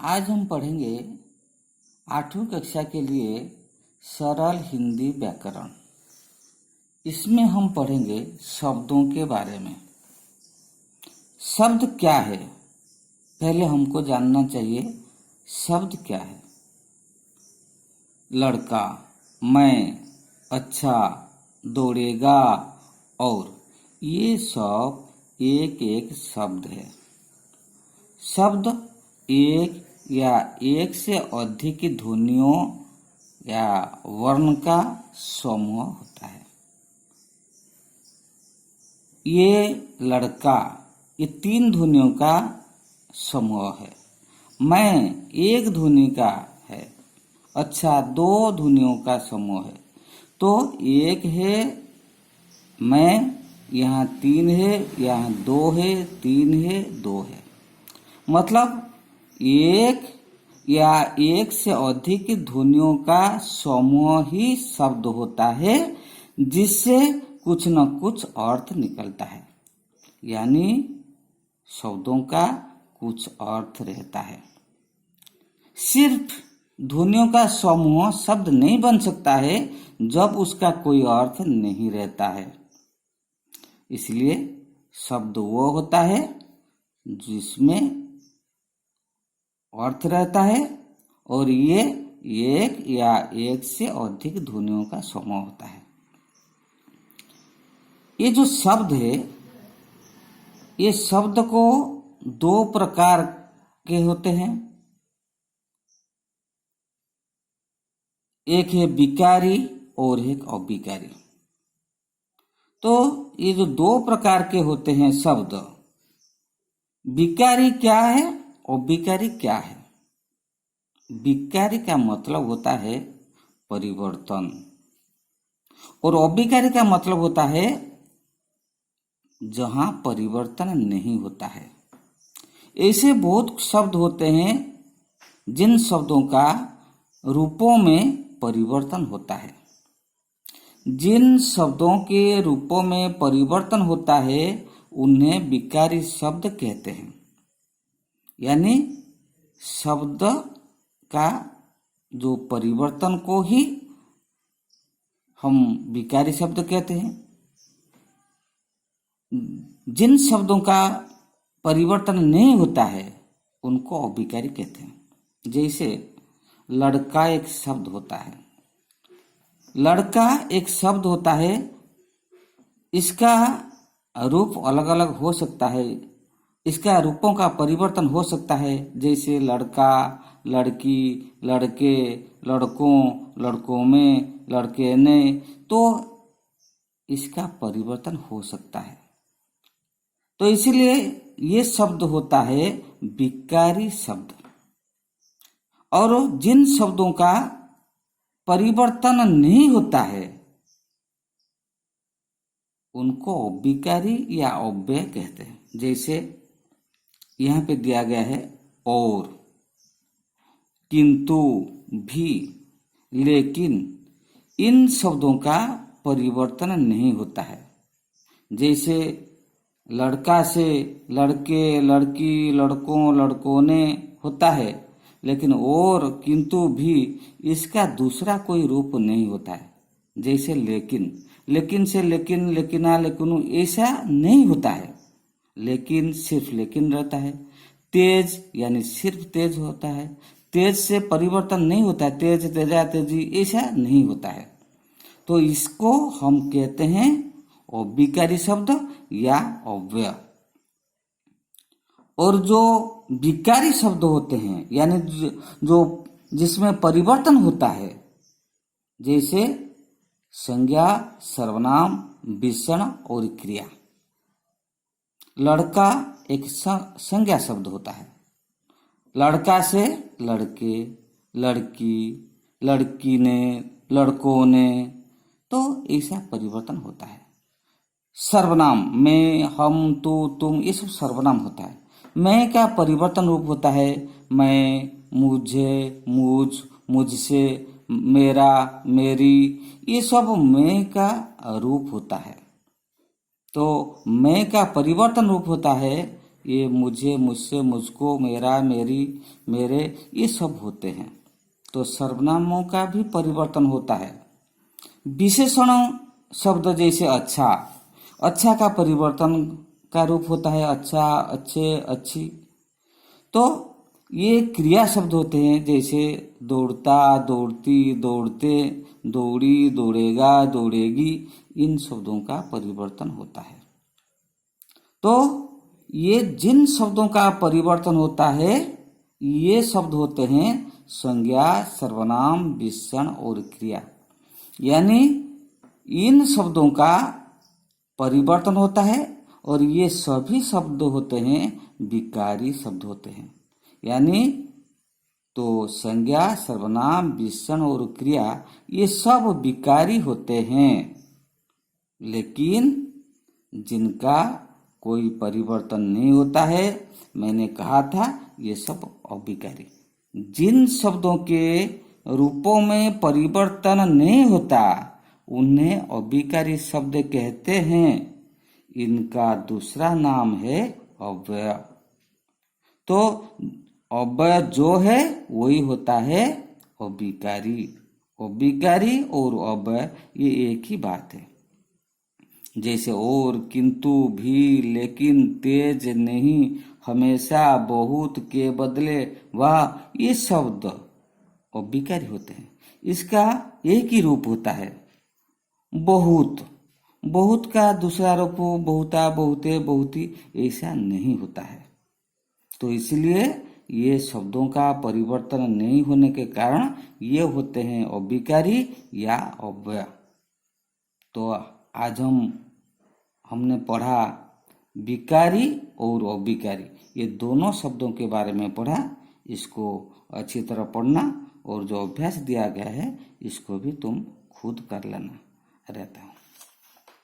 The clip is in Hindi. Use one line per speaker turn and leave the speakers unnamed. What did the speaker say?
आज हम पढ़ेंगे 8वीं कक्षा के लिए सरल हिंदी व्याकरण। इसमें हम पढ़ेंगे शब्दों के बारे में। शब्द क्या है, पहले हमको जानना चाहिए शब्द क्या है। लड़का, मैं, अच्छा, दौड़ेगा और ये सब एक एक शब्द है। शब्द एक या एक से अधिक ध्वनियों या वर्ण का समूह होता है। ये लड़का, ये 3 ध्वनियों का समूह है। मैं एक ध्वनि का है। अच्छा 2 ध्वनियों का समूह है। तो एक है, मैं, यहाँ 3 है, यहाँ 2 है, 3 है, 2 है। मतलब एक या एक से अधिक ध्वनियों का समूह ही शब्द होता है, जिससे कुछ न कुछ अर्थ निकलता है। यानी शब्दों का कुछ अर्थ रहता है। सिर्फ ध्वनियों का समूह शब्द नहीं बन सकता है जब उसका कोई अर्थ नहीं रहता है। इसलिए शब्द वो होता है जिसमें अर्थ रहता है और ये एक या एक से अधिक ध्वनियों का समूह होता है। ये जो शब्द है, ये शब्द को 2 प्रकार के होते हैं। एक है विकारी और एक अविकारी। तो ये जो 2 प्रकार के होते हैं शब्द, विकारी क्या है और अविकारी क्या है। विकारी का मतलब होता है परिवर्तन और अविकारी का मतलब होता है जहां परिवर्तन नहीं होता है। ऐसे बहुत शब्द होते हैं जिन शब्दों का रूपों में परिवर्तन होता है। जिन शब्दों के रूपों में परिवर्तन होता है उन्हें विकारी शब्द कहते हैं। यानी शब्द का जो परिवर्तन को ही हम विकारी शब्द कहते हैं। जिन शब्दों का परिवर्तन नहीं होता है उनको अविकारी कहते हैं। जैसे लड़का एक शब्द होता है। लड़का एक शब्द होता है, इसका रूप अलग अलग हो सकता है, इसका रूपों का परिवर्तन हो सकता है। जैसे लड़का, लड़की, लड़के, लड़कों, लड़कों में, लड़के ने, तो इसका परिवर्तन हो सकता है। तो इसीलिए ये शब्द होता है विकारी शब्द। और जिन शब्दों का परिवर्तन नहीं होता है उनको अविकारी या अव्यय कहते हैं। जैसे यहाँ पे दिया गया है और, किंतु, भी, लेकिन, इन शब्दों का परिवर्तन नहीं होता है। जैसे लड़का से लड़के, लड़की, लड़कों, लड़कों ने होता है, लेकिन और, किंतु, भी, इसका दूसरा कोई रूप नहीं होता है। जैसे लेकिन, लेकिन से लेकिन, लेकिना, लेकिनु, ऐसा नहीं होता है। लेकिन सिर्फ लेकिन रहता है। तेज यानी सिर्फ तेज होता है। तेज से परिवर्तन नहीं होता है। तेज, तेजा, तेजी, ऐसा नहीं होता है। तो इसको हम कहते हैं अविकारी शब्द या अव्यय। और जो विकारी शब्द होते हैं, यानी जो जिसमें परिवर्तन होता है, जैसे संज्ञा, सर्वनाम, विशेषण और क्रिया। लड़का एक संज्ञा शब्द होता है। लड़का से लड़के, लड़की, लड़की ने, लड़कों ने, तो ऐसा परिवर्तन होता है। सर्वनाम, मैं, हम, तू, तुम, ये सब सर्वनाम होता है। मैं का परिवर्तन रूप होता है मैं, मुझे, मुझ, मुझसे, मेरा, मेरी, ये सब मैं का रूप होता है। तो मैं का परिवर्तन रूप होता है ये मुझे, मुझसे, मुझको, मेरा, मेरी, मेरे, ये सब होते हैं। तो सर्वनामों का भी परिवर्तन होता है। विशेषण शब्द जैसे अच्छा, अच्छा का परिवर्तन का रूप होता है अच्छा, अच्छे, अच्छी। तो ये क्रिया शब्द होते हैं जैसे दौड़ता, दौड़ती, दौड़ते, दौड़ी, दौड़ेगा, दौड़ेगी। इन शब्दों का परिवर्तन होता है। तो ये जिन शब्दों का परिवर्तन होता है ये शब्द होते हैं संज्ञा, सर्वनाम, विशेषण और क्रिया। यानी इन शब्दों का परिवर्तन होता है और ये सभी शब्द होते हैं विकारी शब्द होते हैं। यानी तो संज्ञा, सर्वनाम, विशेषण और क्रिया ये सब विकारी होते हैं, लेकिन जिनका कोई परिवर्तन नहीं होता है। मैंने कहा था ये सब अविकारी। जिन शब्दों के रूपों में परिवर्तन नहीं होता उन्हें अविकारी शब्द कहते हैं। इनका दूसरा नाम है अव्यय। तो अव्यय जो है वही होता है अविकारी। अविकारी और अव्यय ये एक ही बात है। जैसे और, किंतु, भी, लेकिन, तेज, नहीं, हमेशा, बहुत, के बदले, वह, ये शब्द अविकारी होते हैं। इसका एक ही रूप होता है बहुत। बहुत का दूसरा रूप बहुता, बहुते, बहुती ऐसा नहीं होता है। तो इसलिए ये शब्दों का परिवर्तन नहीं होने के कारण ये होते हैं अविकारी या अव्यय। तो आज हमने पढ़ा विकारी और अविकारी, ये दोनों शब्दों के बारे में पढ़ा। इसको अच्छी तरह पढ़ना और जो अभ्यास दिया गया है इसको भी तुम खुद कर लेना रहता है।